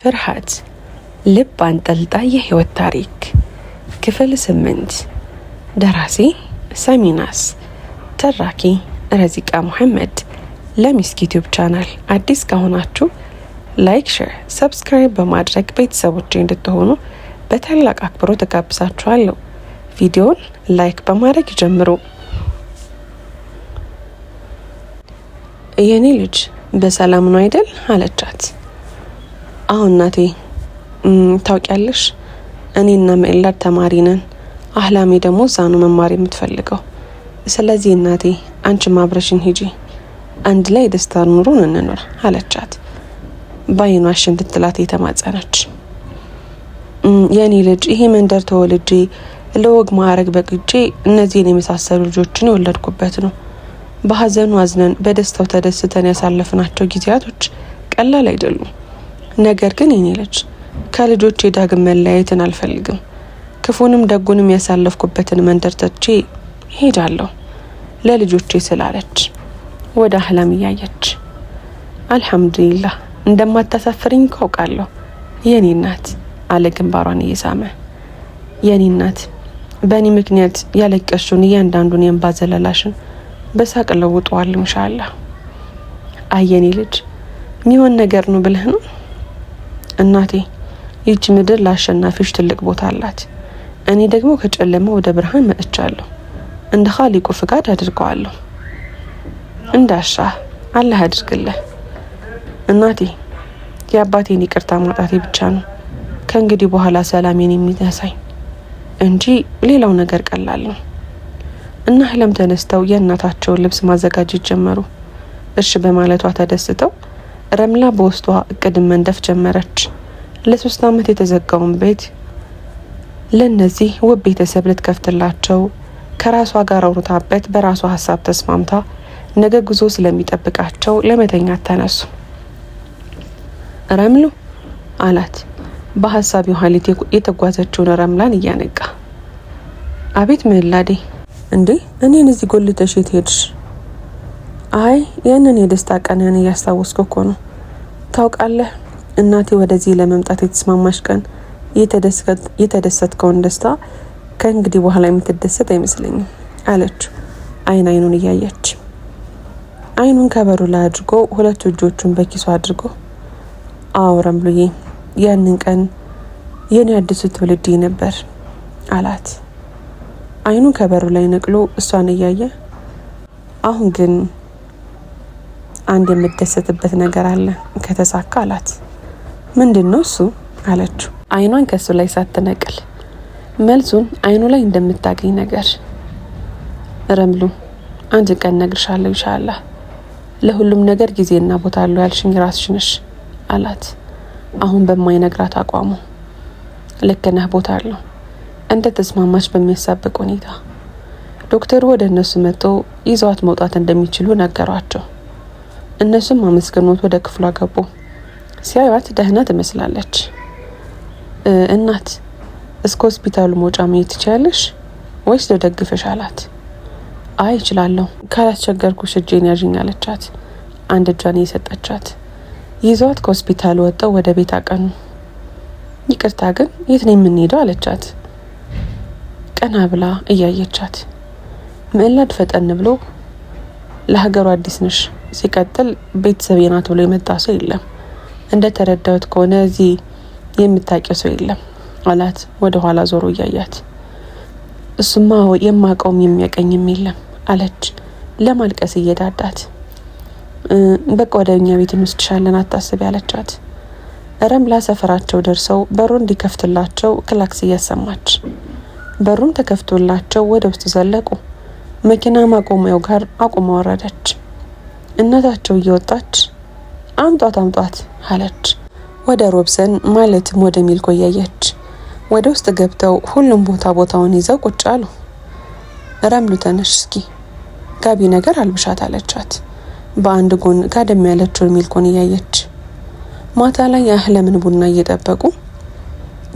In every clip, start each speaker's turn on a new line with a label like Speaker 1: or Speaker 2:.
Speaker 1: ፍርሃት ልብ አንጠልጣይ የህይወት ታሪክ ክፍል 8 ደራሲ ሰሚናስ ተራኪ ረዚቃ መሐመድ ለሚስክ ዩቲዩብ ቻናል አዲስ ከሆናችሁ ላይክ ሼር ሰብስክራይብ በማድረግ ቤተሰቦቼ እንድትሆኑ በታላቅ አክብሮት ተጋብዛችኋለሁ። ቪዲዮውን ላይክ በማድረግ ጀምሩ። የኔ ልጅ በሰላም ነው አይደል አለቻት። አሁን እናቴ ታውቂያለሽ እኔና መኤላድ ተማሪ ነን። አህላሜ ደግሞ እዛ ነው መማር የምትፈልገው። ስለዚህ እናቴ አንቺ ማብረሽን ሂጂ፣ አንድ ላይ ደስታ ኑሮን እንኖር አለቻት። ባይኗሽ እንድትላት የተማጸነች። የኔ ልጅ ይሄ መንደር ተወልጄ ለወግ ማዕረግ በቅጄ እነዚህን የመሳሰሉ ልጆችን የወለድኩበት ነው። በሀዘኑ አዝነን በደስታው ተደስተን ያሳለፍናቸው ጊዜያቶች ቀላል አይደሉም። ነገር ግን የኔ ልጅ ከልጆቼ ዳግም መለያየትን አልፈልግም። ክፉንም ደጉንም ያሳለፍኩበትን መንደር ትቼ ሄዳለሁ ለልጆቼ ስላለች ወደ አህላም እያየች አልሐምዱሊላህ እንደማታሳፍሪኝ ካውቃለሁ የኔ እናት አለ ግንባሯን እየሳመ። የኔ እናት በእኔ ምክንያት ያለቀሽውን እያንዳንዱን የእንባ ዘለላሽን በሳቅ ለውጠዋለሁ ኢንሻአላህ። አየኔ ልጅ ሚሆን ነገር ነው ብለህ ነው እናቴ። ይህች ምድር ለአሸናፊዎች ትልቅ ቦታ አላት። እኔ ደግሞ ከጨለማ ወደ ብርሃን መጥቻለሁ። እንደ ኻሊቁ ፍቃድ አድርገዋለሁ። እንዳሻ አላህ አድርግልህ እናቴ። የአባቴን ይቅርታ ማጣቴ ብቻ ነው ከእንግዲህ በኋላ ሰላሜን የሚነሳኝ እንጂ ሌላው ነገር ቀላል ነው። እና አህላም ተነስተው የእናታቸውን ልብስ ማዘጋጀት ጀመሩ። እሺ በማለቷ ተደስተው ረምላ በውስጧ እቅድ መንደፍ ጀመረች። ለ3 አመት የተዘጋውን ቤት ለነዚህ ውብ ቤተሰብ ልትከፍትላቸው ከራሷ ጋር አውርታበት በራሷ ሀሳብ ተስማምታ ነገ ጉዞ ስለሚጠብቃቸው ለመተኛት ተነሱ። ረምሉ አላት በሀሳብ የኋሊት የተጓዘችውን ረምላን እያነቃ። አቤት መላዴ እንዴ እኔን እዚህ ጎልተሽ የት ሄድሽ? አይ ያንን የደስታ ቀንን እያስታወስኩ እኮ ነው። ታውቃለህ እናቴ ወደዚህ ለመምጣት የተስማማሽ ቀን የተደሰትከውን ደስታ ከእንግዲህ በኋላ የምትደሰት አይመስለኝም አለችው አይኑን እያየች። አይኑን ከበሩ ላይ አድርጎ ሁለት እጆቹን በኪሱ አድርጎ አዎ ረምሉዬ ያንን ቀን የኔ አዲሱ ትውልድ ነበር አላት። አይኑን ከበሩ ላይ ነቅሎ እሷን እያየ አሁን ግን አንድ የምትደሰትበት ነገር አለ ከተሳካ አላት። ምንድነው እሱ አለችው አይኗን ከሱ ላይ ሳትነቅል። መልሱን አይኑ ላይ እንደምታገኝ ነገር። ረምሉ አንድ ቀን ነግርሻለሁ ኢንሻአላህ። ለሁሉም ነገር ጊዜና ቦታ አለው ያልሽኝ ራስሽ ነሽ አላት። አሁን በማይነግራት አቋሙ ልክ ነህ ቦታ አለው እንደ ተስማማች በሚያሳብቅ ሁኔታ። ዶክተሩ ወደ እነሱ መጥቶ ይዘዋት መውጣት እንደሚችሉ ነገሯቸው። እነሱም አመስግኖት ወደ ክፍሏ ገቡ። ሲያዩት ደህና ትመስላለች። እናት እስከ ሆስፒታሉ መውጫ መሄድ ትችያለሽ ወይስ ልደግፍሽ አላት። አይ እችላለሁ ካላስቸገርኩሽ እጄን ያዥኝ አለቻት። አንድ እጇን እየሰጠቻት ይዘዋት ከሆስፒታሉ ወጥተው ወደ ቤት አቀኑ። ይቅርታ ግን የት ነው የምንሄደው አለቻት ቀና ብላ እያየቻት። መኤላድ ፈጠን ብሎ ለሀገሩ አዲስ ነሽ፣ ሲቀጥል ቤተሰብ ናት ብሎ የመጣ ሰው የለም። እንደ ተረዳሁት ከሆነ እዚህ የምታውቂው ሰው የለም አላት ወደ ኋላ ዞሮ እያያት። እሱማ የማውቀውም የሚያቀኝም የለም አለች ለማልቀስ እየዳዳት። በቃ ወደ እኛ ቤት እንወስድሻለን አታስቢ አለቻት። ረምላ ሰፈራቸው ደርሰው በሩን እንዲከፍትላቸው ክላክስ እያሰማች በሩም ተከፍቶላቸው ወደ ውስጥ ዘለቁ። መኪና ማቆሚያው ጋር አቁማ ወረደች። እናታቸው እየወጣች አምጧት አለች። ወደ ሮብሰን ማለትም ወደ ሚልኮ እያየች ወደ ውስጥ ገብተው ሁሉም ቦታውን ይዘው ቁጭ አሉ። ረምሉ ተነሽ እስኪ ጋቢ ነገር አልብሻት አለቻት በአንድ ጎን ጋደም ያለችውን ሚልኮን እያየች። ማታ ላይ የአህለምን ቡና እየጠበቁ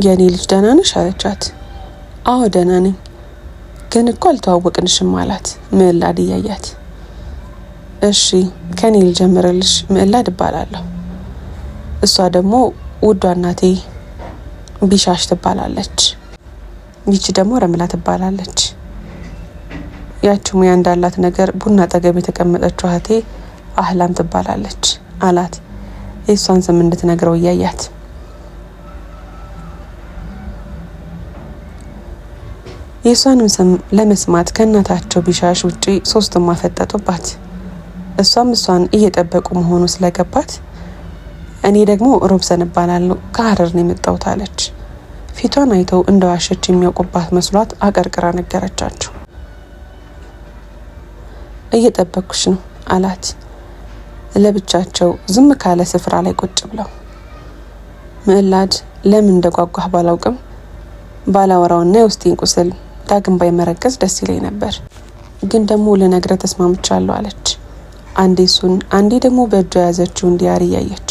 Speaker 1: የኔ ልጅ ደህና ነሽ አለቻት። አዎ ደህና ነኝ ግን እኮ አልተዋወቅንሽም አላት መኤላድ እያያት። እሺ ከኔ ልጀምርልሽ መኤላድ እባላለሁ። እሷ ደግሞ ውዷ እናቴ ቢሻሽ ትባላለች። ይቺ ደግሞ ረምላ ትባላለች። ያቺ ሙያ እንዳላት ነገር ቡና አጠገብ የተቀመጠችው እህቴ አህላም ትባላለች አላት። የእሷን ስም እንድትነግረው እያያት የእሷንም ስም ለመስማት ከእናታቸው ቢሻሽ ውጪ ሶስቱም አፈጠጡባት። እሷን እየጠበቁ መሆኑ ስለገባት እኔ ደግሞ ሮብሰን እባላለሁ ከሀረር ነው የመጣሁት አለች። ፊቷን አይተው እንደዋሸች የሚያውቁባት መስሏት አቀርቅራ ነገረቻቸው። እየጠበኩሽ ነው አላት። ለብቻቸው ዝም ካለ ስፍራ ላይ ቁጭ ብለው ምዕላድ ለምን እንደጓጓህ ባላውቅም ባላወራውና የውስጤን ቁስል ዳግም ባይመረቀዝ ደስ ይለኝ ነበር፣ ግን ደግሞ ልነግረ ተስማምቻለሁ አለች። አንዴ እሱን አንዴ ደግሞ በእጇ ያዘችውን ዲያሪ እያየች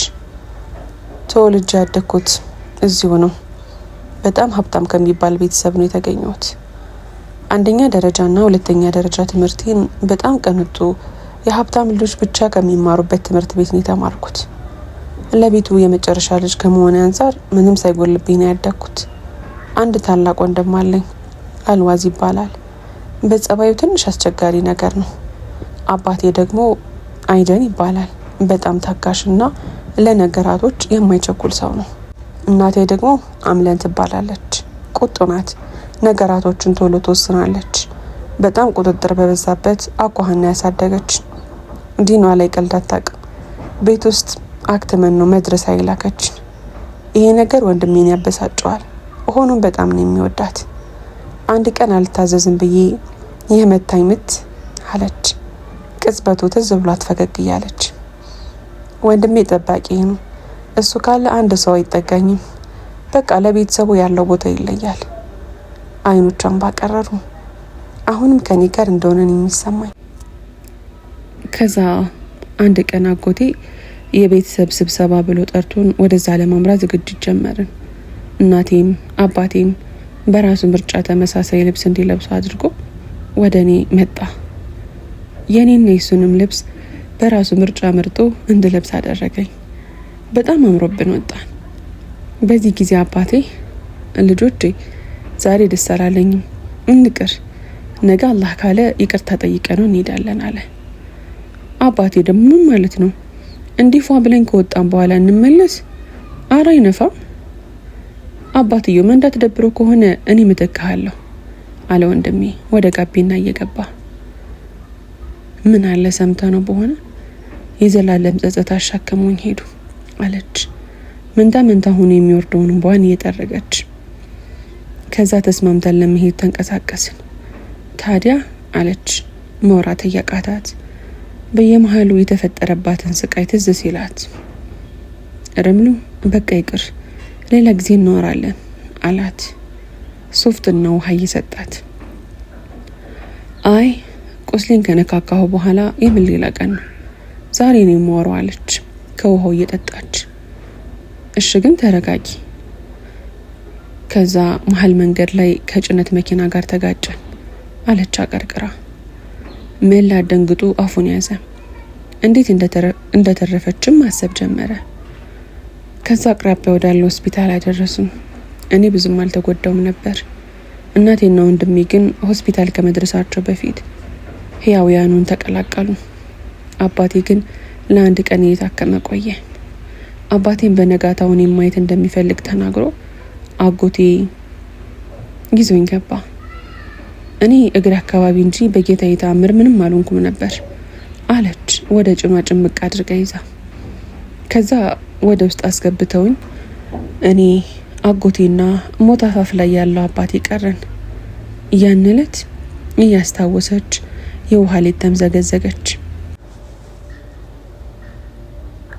Speaker 1: ተወልጄ ያደግኩት እዚሁ ነው። በጣም ሀብታም ከሚባል ቤተሰብ ነው የተገኘሁት። አንደኛ ደረጃና ሁለተኛ ደረጃ ትምህርቴን በጣም ቅንጡ የሀብታም ልጆች ብቻ ከሚማሩበት ትምህርት ቤት ነው የተማርኩት። ለቤቱ የመጨረሻ ልጅ ከመሆኔ አንፃር ምንም ሳይጎልብኝ ነው ያደግኩት። አንድ ታላቅ ወንድም አለኝ፣ አልዋዝ ይባላል። በጸባዩ ትንሽ አስቸጋሪ ነገር ነው። አባቴ ደግሞ አይደን ይባላል። በጣም ታጋሽና ለነገራቶች የማይቸኩል ሰው ነው። እናቴ ደግሞ አምለን ትባላለች። ቁጡ ናት። ነገራቶችን ቶሎ ትወስናለች። በጣም ቁጥጥር በበዛበት አኳኋን ያሳደገች። ዲኗ ላይ ቀልድ አታውቅም። ቤት ውስጥ አክትመን ነው መድረሳ ይላከችን። ይሄ ነገር ወንድሜን ያበሳጨዋል። ሆኖም በጣም ነው የሚወዳት። አንድ ቀን አልታዘዝም ብዬ የመታኝ ምት አለች። ቅጽበቱ ትዝ ብሏት ፈገግ እያለች ወንድሜ ጠባቂ ነው። እሱ ካለ አንድ ሰው አይጠጋኝም። በቃ ለቤተሰቡ ያለው ቦታ ይለያል። አይኖቿን ባቀረሩ አሁንም ከኔ ጋር እንደሆነ ነው የሚሰማኝ። ከዛ አንድ ቀን አጎቴ የቤተሰብ ስብሰባ ብሎ ጠርቶን ወደዛ ለማምራት ዝግጅት ጀመርን። እናቴም አባቴም በራሱ ምርጫ ተመሳሳይ ልብስ እንዲለብሱ አድርጎ ወደ እኔ መጣ። የኔና የሱንም ልብስ በራሱ ምርጫ መርጦ እንድለብስ አደረገኝ። በጣም አምሮብን ወጣን። በዚህ ጊዜ አባቴ ልጆቼ ዛሬ ደስ አላለኝም፣ እንቅር፣ ነገ አላህ ካለ ይቅርታ ጠይቀነው እንሄዳለን አለ። አባቴ ደግሞ ምን ማለት ነው? እንዲህ ፏ ብለን ከወጣን በኋላ እንመለስ? አራ አይነፋም። አባትየው መንዳት ደብሮ ከሆነ እኔ ምተካለሁ አለ ወንድሜ ወደ ጋቢና እየገባ። ምን አለ ሰምታ ነው በሆነ የዘላለም ጸጸት አሻከሙኝ ሄዱ አለች። መንታ ሆኖ የሚወርደውን እንባን እየጠረገች። ከዛ ተስማምተን ለመሄድ ተንቀሳቀስን። ታዲያ አለች መውራት እያቃታት በየመሃሉ የተፈጠረባትን ስቃይ ትዝ ሲላት፣ ረምሉ በቃ ይቅር ሌላ ጊዜ እናወራለን አላት። ሶፍትና ውሃ እየሰጣት አይ ቁስሌን ከነካካሁ በኋላ የምን ሌላ ቀን ነው ዛሬ ነው የማወራው አለች ከውሃው እየጠጣች። እሺ ግን ተረጋጊ። ከዛ መሀል መንገድ ላይ ከጭነት መኪና ጋር ተጋጨን አለች አቀርቅራ። ሜላ ደንግጦ አፉን ያዘ። እንዴት እንደተረፈችም ማሰብ ጀመረ። ከዛ አቅራቢያ ወዳለ ሆስፒታል አደረሱን። እኔ ብዙም አልተጎዳውም ነበር። እናቴና ወንድሜ ግን ሆስፒታል ከመድረሳቸው በፊት ህያውያኑን ተቀላቀሉ። አባቴ ግን ለአንድ ቀን እየታከመ ቆየ። አባቴን በነጋታውን ማየት እንደሚፈልግ ተናግሮ አጎቴ ይዞኝ ገባ። እኔ እግር አካባቢ እንጂ በጌታ የተአምር ምንም አልሆንኩም ነበር አለች ወደ ጭኗ ጭምቅ አድርጋ ይዛ። ከዛ ወደ ውስጥ አስገብተውኝ እኔ አጎቴና ሞት አፋፍ ላይ ያለው አባቴ ቀረን። ያን ዕለት እያስታወሰች የውሃ ሌት ተምዘገዘገች።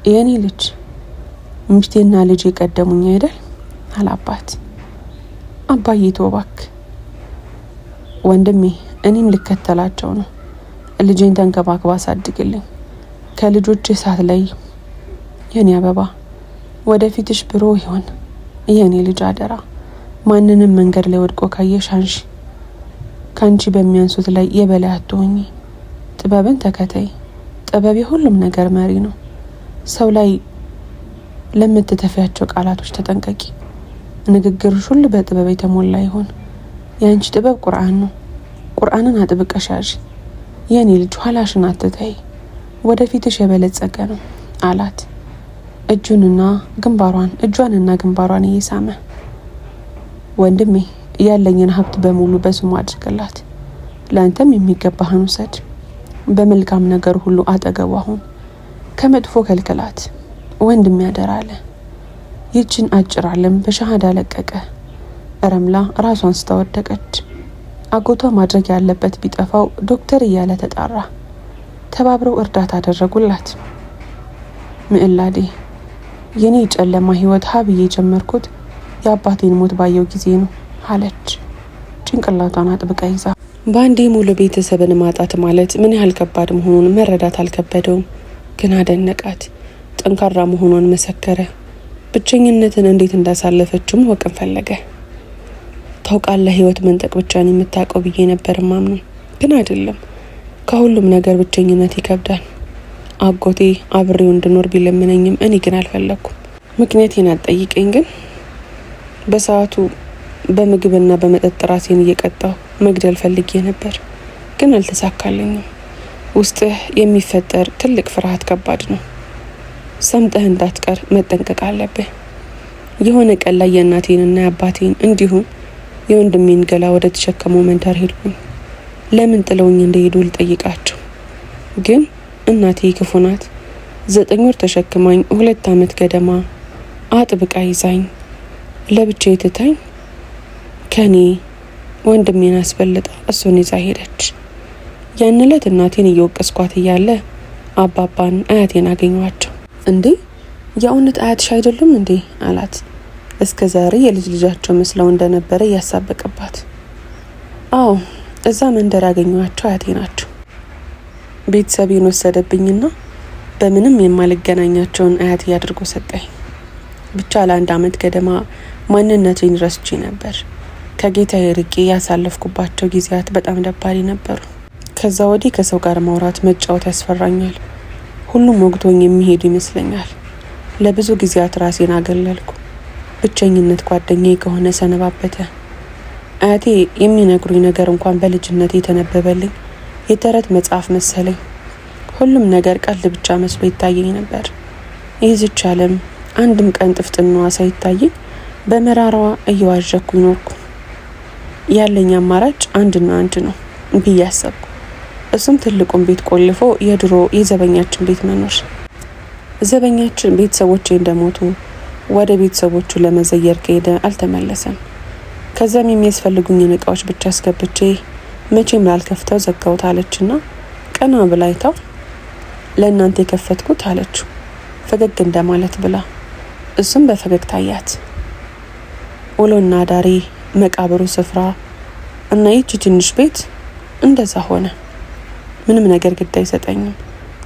Speaker 1: የኔ ልጅ ሚስቴና ልጅ የቀደሙኝ አይደል አላባት። አባዬ ተወባክ ወንድሜ፣ እኔም ልከተላቸው ነው። ልጄን ተንከባክባ አሳድግልኝ። ከልጆች እሳት ላይ የኔ አበባ ወደፊትሽ ብሮ ይሆን የኔ ልጅ አደራ። ማንንም መንገድ ላይ ወድቆ ካየሽ አንሺ። ካንቺ በሚያንሱት ላይ የበላይ አትሆኚ። ጥበብን ተከታይ። ጥበብ የሁሉም ነገር መሪ ነው። ሰው ላይ ለምትተፊያቸው ቃላቶች ተጠንቀቂ። ንግግርሽ ሁሉ በጥበብ የተሞላ ይሁን። ያንቺ ጥበብ ቁርአን ነው። ቁርአንን አጥብቀሽ ያዢ። የኔ ልጅ ኋላሽን አትተይ፣ ወደፊትሽ የበለጸገ ነው አላት። እጇንና ግንባሯን እየሳመ ወንድሜ ያለኝን ሀብት በሙሉ በስሙ አድርግላት፣ ለአንተም የሚገባህን ውሰድ። በመልካም ነገር ሁሉ አጠገቧ ሁን፣ ከመጥፎ ከልክላት። ወንድሜ ያደራ አለ። ይችን አጭር ዓለም በሸሃዳ ለቀቀ። ረምላ ራሷን ስታወደቀች። አጎቷ ማድረግ ያለበት ቢጠፋው ዶክተር እያለ ተጣራ። ተባብረው እርዳታ አደረጉላት። ምዕላዴ የኔ ጨለማ ህይወት ሀብዬ የጀመርኩት የአባቴን ሞት ባየው ጊዜ ነው አለች፣ ጭንቅላቷን አጥብቃ ይዛ። በአንዴ ሙሉ ቤተሰብን ማጣት ማለት ምን ያህል ከባድ መሆኑን መረዳት አልከበደውም፣ ግን አደነቃት። ጠንካራ መሆኗን መሰከረ። ብቸኝነትን እንዴት እንዳሳለፈችም ወቅም ፈለገ። ታውቃለህ፣ ህይወት መንጠቅ ብቻ ነው የምታውቀው ብዬ ነበር ማምነው፣ ግን አይደለም። ከሁሉም ነገር ብቸኝነት ይከብዳል። አጎቴ አብሬው እንድኖር ቢለምነኝም እኔ ግን አልፈለኩም። ምክንያቴን አልጠይቀኝ፣ ግን በሰዓቱ በምግብና በመጠጥ ራሴን እየቀጣው መግደል ፈልጌ ነበር፣ ግን አልተሳካልኝም። ውስጥህ የሚፈጠር ትልቅ ፍርሃት ከባድ ነው። ሰምጠህ እንዳትቀር መጠንቀቅ አለብህ። የሆነ ቀን ላይ የእናቴንና የአባቴን እንዲሁም የወንድሜን ገላ ወደ ተሸከመው መንደር ሄድኩኝ። ለምን ጥለውኝ እንደሄዱ ልጠይቃቸው፣ ግን እናቴ ክፉ ናት። 9 ወር ተሸክማኝ 2 ዓመት ገደማ አጥብቃ ይዛኝ ለብቻዬ ትታኝ ከኔ ወንድሜን አስበልጣ እሱን ይዛ ሄደች። ያን ዕለት እናቴን እየወቀስኳት እያለ አባባን አያቴን አገኘዋቸው። እንዴ የእውነት አያትሽ አይደሉም እንዴ አላት። እስከ ዛሬ የልጅ ልጃቸው መስለው እንደነበረ እያሳበቀባት። አዎ እዛ መንደር ያገኘዋቸው አያቴ ናቸው። ቤተሰቤን ወሰደብኝና በምንም የማልገናኛቸውን አያቴ አድርጎ ሰጠኝ። ብቻ ለ1 ዓመት ገደማ ማንነቴን ረስቼ ነበር። ከጌታዬ ርቄ ያሳለፍኩባቸው ጊዜያት በጣም ደባሪ ነበሩ። ከዛ ወዲህ ከሰው ጋር ማውራት መጫወት ያስፈራኛል። ሁሉም ወግቶኝ የሚሄዱ ይመስለኛል። ለብዙ ጊዜያት ራሴን አገለልኩ። ብቸኝነት ጓደኛዬ ከሆነ ሰነባበተ። አያቴ የሚነግሩኝ ነገር እንኳን በልጅነት የተነበበልኝ የተረት መጽሐፍ መሰለኝ። ሁሉም ነገር ቀልድ ብቻ መስሎ ይታየኝ ነበር። ይህች ዓለም አንድም ቀን ጥፍጥናዋ ሳይታየኝ በመራራዋ እየዋዠኩ ኖርኩ። ያለኝ አማራጭ አንድና አንድ ነው ብዬ አሰብኩ። እሱም ትልቁን ቤት ቆልፎ የድሮ የዘበኛችን ቤት መኖር። ዘበኛችን ቤተሰቦቼ እንደሞቱ ወደ ቤተሰቦቹ ለመዘየር ከሄደ አልተመለሰም። ከዛም የሚያስፈልጉኝን እቃዎች ብቻ አስገብቼ መቼም ላልከፍተው ዘጋውት አለችና ቀና ብላ አይታው ለእናንተ የከፈትኩት አለችው፣ ፈገግ እንደማለት ብላ። እሱም በፈገግታ አያት። ውሎና ዳሬ መቃብሩ ስፍራ እና ይህች ትንሽ ቤት እንደዛ ሆነ። ምንም ነገር ግድ አይሰጠኝም።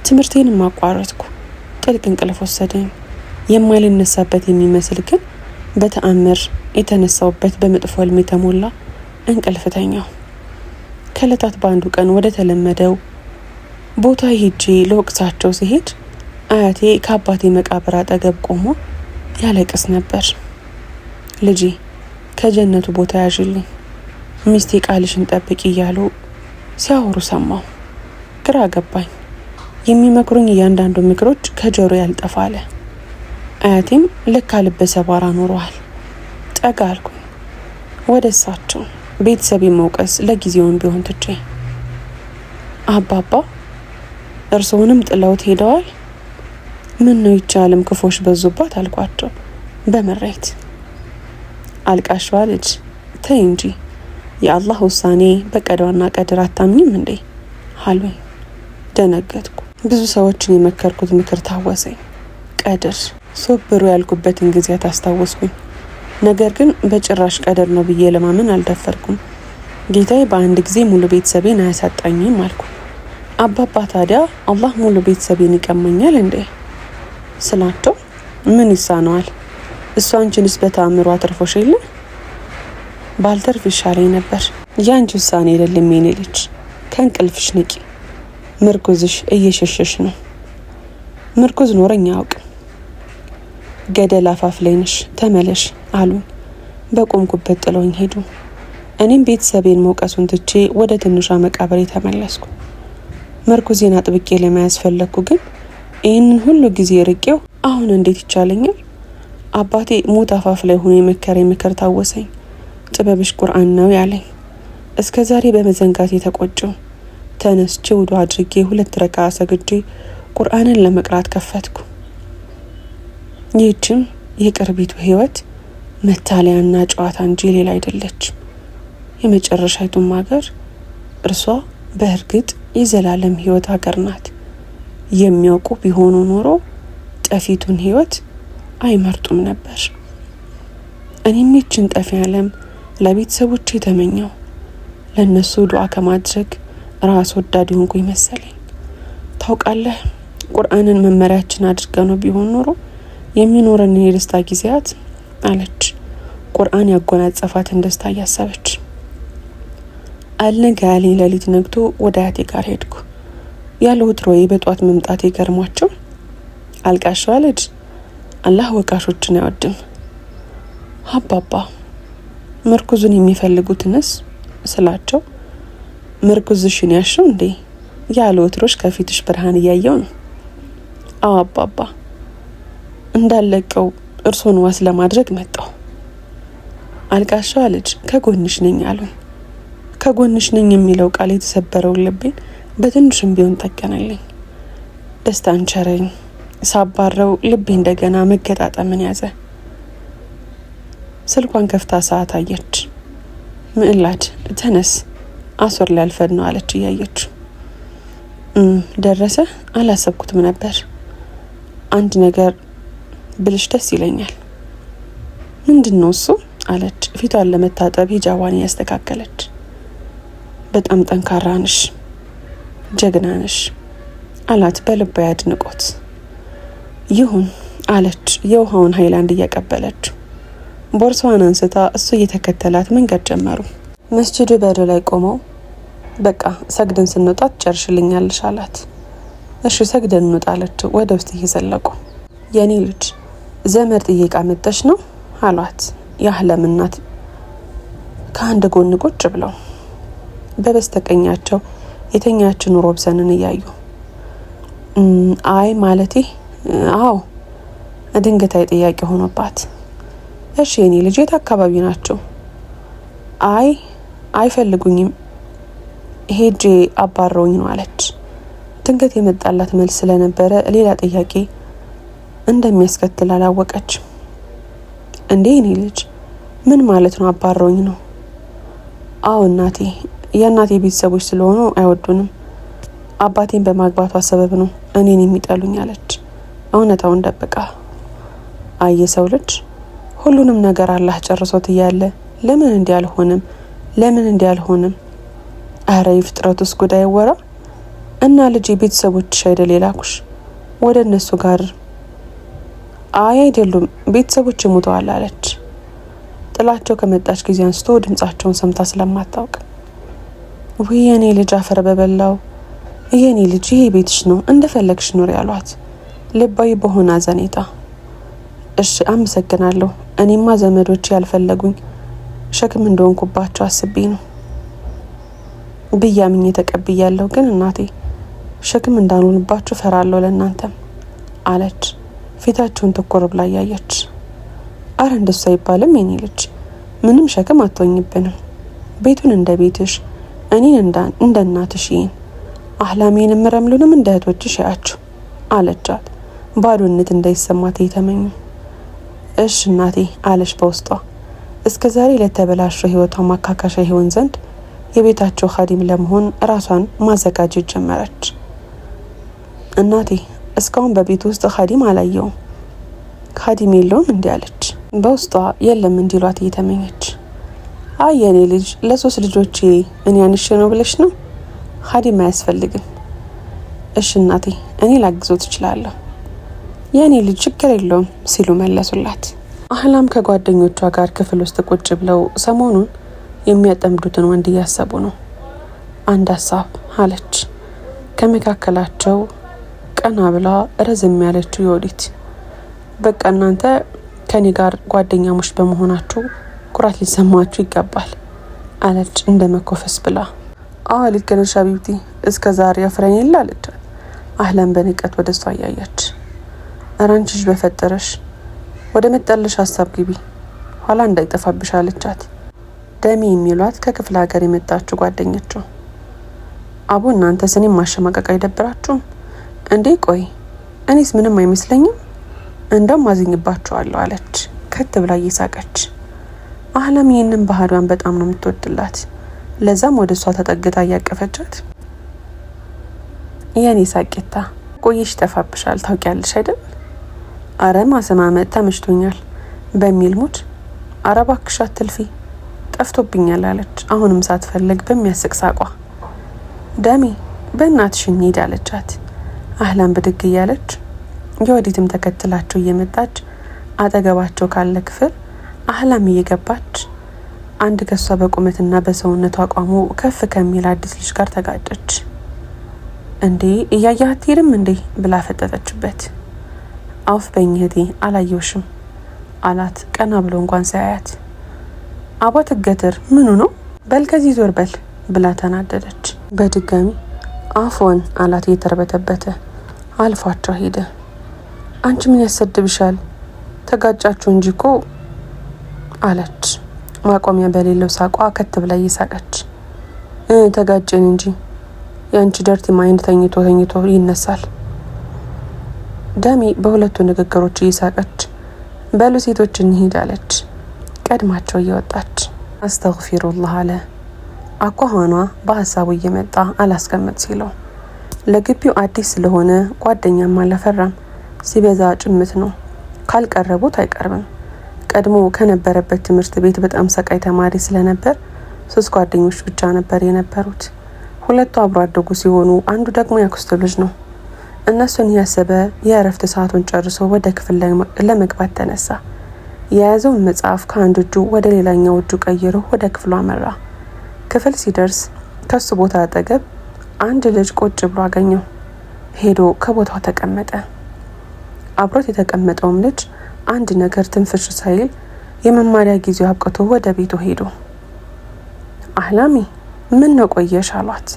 Speaker 1: ትምህርቴንም አቋረጥኩ። ጥልቅ እንቅልፍ ወሰደኝ። የማልነሳበት የሚመስል ግን በተአምር የተነሳውበት በመጥፎ ህልም የተሞላ እንቅልፍ ተኛው። ከዕለታት በአንዱ ቀን ወደ ተለመደው ቦታ ሄጄ ለወቅሳቸው ሲሄድ አያቴ ከአባቴ መቃብር አጠገብ ቆሞ ያለቅስ ነበር። ልጄ ከጀነቱ ቦታ ያዥልኝ፣ ሚስቴ ቃልሽን ጠብቂ እያሉ ሲያወሩ ሰማሁ። ግራ ገባኝ። የሚመክሩኝ እያንዳንዱ ምክሮች ከጆሮ ያልጠፋለ። አያቴም ለካ ልበ ሰባራ ኖረዋል። ጠጋ አልኩኝ ወደ እሳቸው። ቤተሰብ መውቀስ ለጊዜውን ቢሆን ትቼ፣ አባባ እርስዎንም ጥለውት ሄደዋል? ምን ነው ይቻለም ክፎች በዙባት አልኳቸው በመሬት። አልቃሽዋ ልጅ ተይ እንጂ የአላህ ውሳኔ በቀዷና ቀድር አታምኝም እንዴ አሉኝ። ደነገጥኩ። ብዙ ሰዎችን የመከርኩት ምክር ታወሰኝ። ቀድር ሶብሩ ያልኩበትን ጊዜያት አስታወስኩኝ። ነገር ግን በጭራሽ ቀድር ነው ብዬ ለማመን አልደፈርኩም። ጌታዬ በአንድ ጊዜ ሙሉ ቤተሰቤን አያሳጣኝም አልኩ። አባባ ታዲያ አላህ ሙሉ ቤተሰቤን ይቀማኛል እንዴ ስላቸው ምን ይሳነዋል? እሱ አንቺንስ በተአምሮ አትርፎሽ የለ? ባልተርፍ ይሻለኝ ነበር። ያንቺ ውሳኔ አይደለም የኔ ልጅ። ከእንቅልፍሽ ንቂ። ምርኩዝሽ እየሸሸሽ ነው። ምርኩዝ ኖረኝ አያውቅም። ገደል አፋፍ ላይ ነሽ ተመለሽ አሉኝ። በቆምኩበት ጥለውኝ ሄዱ። እኔም ቤተሰቤን መውቀሱን ትቼ ወደ ትንሿ መቃብሬ ተመለስኩ። መርኩዜን አጥብቄ ለመያዝ ፈለግኩ። ግን ይህንን ሁሉ ጊዜ ርቄው አሁን እንዴት ይቻለኛል? አባቴ ሞት አፋፍ ላይ ሆኖ የመከረኝ ምክር ታወሰኝ። ጥበብሽ ቁርአን ነው ያለኝ። እስከ ዛሬ በመዘንጋት የተቆጨው ተነስቼ ውዱ አድርጌ 2 ረካ ሰግጄ ቁርአንን ለመቅራት ከፈትኩ። ይህችም የቅርቢቱ ህይወት መታለያና ጨዋታ እንጂ ሌላ አይደለች። የመጨረሻይቱም ሀገር እርሷ በእርግጥ የዘላለም ህይወት ሀገር ናት። የሚያውቁ ቢሆኑ ኖሮ ጠፊቱን ህይወት አይመርጡም ነበር። እኔም ይችን ጠፊ ዓለም ለቤተሰቦቼ ተመኘው። ለነሱ ዱዓ ከማድረግ ራስ ወዳድ ሆንኩኝ መሰለኝ። ታውቃለህ፣ ቁርአንን መመሪያችን አድርገነው ቢሆን ኖሮ የሚኖረን የደስታ ጊዜያት አለች፣ ቁርአን ያጎናጸፋትን ደስታ እያሰበች። አልነጋ ያለኝ ሌሊት ነግቶ ወደ አያቴ ጋር ሄድኩ። ያለ ወትሮዬ በጧት መምጣቴ ገርሟቸው አልቃሻዋ ልጅ አላህ ወቃሾችን አይወድም። አባባ ምርኩዙን የሚፈልጉትንስ ስላቸው ምርኩዝሽን ያሽው እንዴ? ያለ ወትሮሽ ከፊትሽ ብርሃን እያየው ነው። አዎ አባባ፣ እንዳለቀው እርሶን ዋስ ለማድረግ መጣው። አልቃሻዋ ልጅ ከጎንሽ ነኝ አሉኝ። ከጎንሽ ነኝ የሚለው ቃል የተሰበረውን ልቤን በትንሽም ቢሆን ጠገነልኝ። ደስታን ቸረኝ። ሳባረው ልቤ እንደገና መገጣጠምን ያዘ። ስልኳን ከፍታ ሰዓት አየች። ምዕላድ ተነስ፣ አሶር ሊያልፈን ነው አለች እያየች። ደረሰ? አላሰብኩትም ነበር። አንድ ነገር ብልሽ ደስ ይለኛል። ምንድነው እሱ? አለች ፊቷን ለመታጠብ ሂጃቧን ያስተካከለች። በጣም ጠንካራ ነሽ፣ ጀግና ነሽ አላት በልቧ ያድንቆት። ይሁን አለች የውሃውን ሃይላንድ እያቀበለች። ቦርሳዋን አንስታ እሱ እየተከተላት መንገድ ጀመሩ። መስጂዱ በር ላይ ቆመው በቃ ሰግደን ስንወጣ ትጨርሽልኛለሽ አላት። እሺ ሰግደን እንውጣ አለችው ወደ ውስጥ እየዘለቁ። የኔ ልጅ ዘመድ ጥየቃ መጥተሽ ነው አሏት የአህለም እናት ከአንድ ጎን ቁጭ ብለው በበስተቀኛቸው የተኛችን ሮብሰንን እያዩ። አይ ማለቴ አዎ ድንገታዊ ጥያቄ ሆኖባት። እሺ የኔ ልጅ የት አካባቢ ናቸው? አይ አይፈልጉኝም ሄጄ አባረውኝ ነው አለች። ድንገት የመጣላት መልስ ስለነበረ ሌላ ጥያቄ እንደሚያስከትል አላወቀች። እንዴ የኔ ልጅ ምን ማለት ነው አባረውኝ ነው? አዎ እናቴ፣ የእናቴ ቤተሰቦች ስለሆኑ አይወዱንም። አባቴን በማግባቷ ሰበብ ነው እኔን የሚጠሉኝ አለች እውነታውን ደብቃ። አየ ሰው ልጅ ሁሉንም ነገር አላህ ጨርሶት እያለ ለምን እንዲያልሆንም? አረ ይፍጥረቱስ ጉዳይ ወራ እና ልጅ ቤተሰቦችሽ አይደል የላኩሽ ወደ እነሱ ጋር? አይ አይደሉም ቤተሰቦች ሞተዋል አለች። ጥላቸው ከመጣች ጊዜ አንስቶ ድምጻቸውን ሰምታ ስለማታውቅ። ወይ የኔ ልጅ አፈር በበላው፣ የኔ ልጅ ይሄ ቤትሽ ነው እንደፈለግሽ ኑሪ ያሏት ልባዊ በሆነ አዘኔታ። እሺ አመሰግናለሁ፣ እኔማ ዘመዶች ያልፈለጉኝ ሸክም እንደሆንኩባቸው አስቤ ነው ብያምኝ ተቀብያለሁ። ግን እናቴ ሸክም እንዳልሆንባችሁ ፈራለሁ ለእናንተም አለች ፊታቸውን ትኩር ብላ ያየች። አረ እንደሱ አይባልም የኔ ልጅ፣ ምንም ሸክም አትሆኝብንም። ቤቱን እንደ ቤትሽ፣ እኔን እንደ እናትሽ፣ ይን አህላሜንም ረምሉንም እንደ እህቶችሽ ያያችሁ አለቻት ባዶነት እንዳይሰማት እየተመኙ። እሺ እናቴ አለች በውስጧ። እስከ ዛሬ ለተበላሸው ህይወቷ ማካካሻ ይሆን ዘንድ የቤታቸው ኻዲም ለመሆን ራሷን ማዘጋጀት ጀመረች። እናቴ እስካሁን በቤት ውስጥ ኻዲም አላየውም፣ ኻዲም የለውም እንዲህ አለች በውስጧ የለም እንዲሏት እየተመኘች። አይ የኔ ልጅ ለ3 ልጆቼ እኔ አንሽ ነው ብለሽ ነው? ኻዲም አያስፈልግም። እሺ እናቴ እኔ ላግዞት እችላለሁ፣ የኔ ልጅ ችግር የለውም ሲሉ መለሱላት። አህላም ከጓደኞቿ ጋር ክፍል ውስጥ ቁጭ ብለው ሰሞኑን የሚያጠምዱትን ወንድ እያሰቡ ነው። አንድ ሀሳብ አለች ከመካከላቸው ቀና ብላ ረዝም ያለችው የወዲት። በቃ እናንተ ከኔ ጋር ጓደኛሞች በመሆናችሁ ኩራት ሊሰማችሁ ይገባል አለች እንደ መኮፈስ ብላ። ልክ ነሽ ሀቢብቲ፣ እስከ ዛሬ አፍረኝ የለ አለቻት። አህላም በንቀት ወደ እሷ እያየች እራንችሽ በፈጠረሽ ወደ መጣልሽ ሀሳብ ግቢ፣ ኋላ እንዳይጠፋብሽ አለቻት። ደሚ የሚሏት ከክፍለ ሀገር የመጣችው ጓደኛቸው። አቡ እናንተ ስኔ ማሸማቀቅ አይደብራችሁም እንዴ? ቆይ እኔስ ምንም አይመስለኝም፣ እንደውም አዝኝባችኋለሁ አለች ከት ብላ እየሳቀች። አህላም ይህንን ባህሪዋን በጣም ነው የምትወድላት። ለዛም ወደ እሷ ተጠግታ እያቀፈቻት የኔ ሳቄታ ቆይሽ ተፋብሻል ታውቂያለሽ አይደል? አረ ማሰማመጥ ተመችቶኛል በሚል ሙድ አረ እባክሽ አትልፊ ጠፍቶብኛል አለች አሁንም ሳትፈልግ በሚያስቅ ሳቋ። ደሚ በእናትሽ እንሂድ አለቻት። አህላም ብድግ እያለች የወዲትም ተከትላቸው እየመጣች አጠገባቸው ካለ ክፍል አህላም እየገባች አንድ ከሷ በቁመትና በሰውነቷ አቋሙ ከፍ ከሚል አዲስ ልጅ ጋር ተጋጨች። እንዴ እያያት ሄድም እንዴ ብላ ፈጠጠችበት። አውፍ በኝ እህቴ አላየውሽም አላት ቀና ብሎ እንኳን ሳያያት። አቧ ትገትር ምኑ ነው በል ከዚህ ዞር በል ብላ ተናደደች። በድጋሚ አፎን አላት እየተርበተበተ። አልፏቸው ሄደ። አንቺ ምን ያሰድብሻል ተጋጫችሁ እንጂ እኮ አለች ማቆሚያ በሌለው ሳቋ ከት ብላ እየሳቀች። ተጋጨን እንጂ ያንቺ ደርቲ ማይንድ ተኝቶ ይነሳል። ደሚ በሁለቱ ንግግሮች እየሳቀች በሉ ሴቶች እንሂድ አለች ቀድማቸው እየወጣች። አስተግፊሩላህ አለ አኳኋኗ በሀሳቡ እየመጣ አላስቀምጥ ሲለው። ለግቢው አዲስ ስለሆነ ጓደኛም አላፈራም። ሲበዛ ጭምት ነው፣ ካልቀረቡት አይቀርብም። ቀድሞ ከነበረበት ትምህርት ቤት በጣም ሰቃይ ተማሪ ስለነበር 3 ጓደኞች ብቻ ነበር የነበሩት። 2 አብሮ አደጉ ሲሆኑ አንዱ ደግሞ ያክስቱ ልጅ ነው። እነሱን ያሰበ የእረፍት ሰዓቱን ጨርሶ ወደ ክፍል ለመግባት ተነሳ። የያዘውን መጽሐፍ ከአንድ እጁ ወደ ሌላኛው እጁ ቀይሮ ወደ ክፍሉ አመራ። ክፍል ሲደርስ ከሱ ቦታ አጠገብ አንድ ልጅ ቁጭ ብሎ አገኘው። ሄዶ ከቦታው ተቀመጠ። አብሮት የተቀመጠውም ልጅ አንድ ነገር ትንፍሽ ሳይል የመማሪያ ጊዜው አብቅቶ ወደ ቤቱ ሄዶ አህላሚ ምን ነው ቆየሽ አሏት።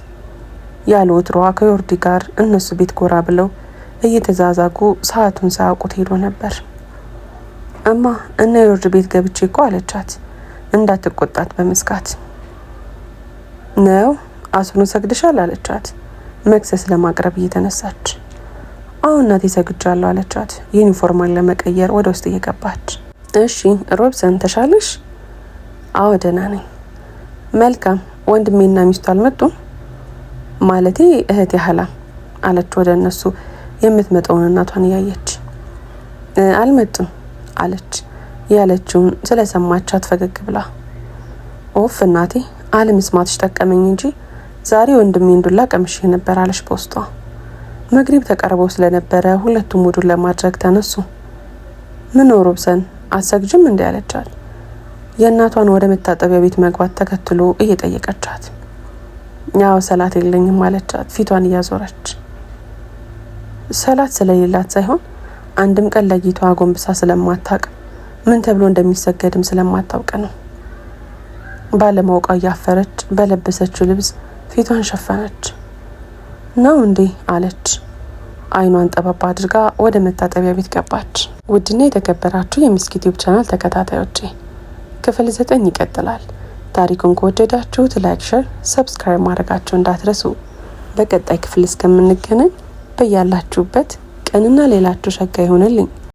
Speaker 1: ያለ ወትሮዋ ከዮርዲ ጋር እነሱ ቤት ጎራ ብለው እየተዛዛጉ ሰዓቱን ሳያውቁት ሄዶ ነበር። እማ እና ዮርዲ ቤት ገብቼ እኮ አለቻት እንዳትቆጣት በመስጋት። ነው አሱን ሰግድሻል አለቻት መክሰስ ለማቅረብ እየተነሳች። አሁን እናቴ ሰግጃለሁ አለቻት ዩኒፎርሟን ለመቀየር ወደ ውስጥ እየገባች። እሺ ሮብሰን ተሻለሽ? አዎ ደህና ነኝ። መልካም ወንድሜና ሚስቱ አልመጡም? ማለቴ እህት ያህላ አለች ወደ እነሱ የምትመጣውን እናቷን እያየች። አልመጡም አለች ያለችውን ስለሰማቻት ፈገግ ብላ። ኦፍ እናቴ አለመስማትሽ ጠቀመኝ እንጂ ዛሬ ወንድሜ እንዱላ ቀምሼ ነበር አለች በውስጧ። መግሪብ ተቀርበው ስለነበረ ሁለቱም ውዱን ለማድረግ ተነሱ። ምን ሮብሰን አሰግጅም እንዴ አለቻት። የእናቷን ወደ መታጠቢያ ቤት መግባት ተከትሎ እየጠየቀቻት። ያው ሰላት የለኝም አለቻት ፊቷን እያዞረች። ሰላት ስለሌላት ሳይሆን አንድም ቀን ለጊቷ ጎንብሳ ስለማታውቅ ምን ተብሎ እንደሚሰገድም ስለማታውቅ ነው። ባለማውቃ እያፈረች በለበሰችው ልብስ ፊቷን ሸፈነች። ነው እንዴ አለች አይኗን ጠባባ አድርጋ ወደ መታጠቢያ ቤት ገባች። ውድና የተከበራችሁ የሚስኪ ዩቲዩብ ቻናል ተከታታዮቼ ክፍል 9 ይቀጥላል። ታሪኩን ከወደዳችሁት ላይክ፣ ሼር፣ ሰብስክራይብ ማድረጋችሁ እንዳትረሱ። በቀጣይ ክፍል እስከምንገናኝ በያላችሁበት ቀንና ሌላችሁ ሸጋ ይሆንልኝ።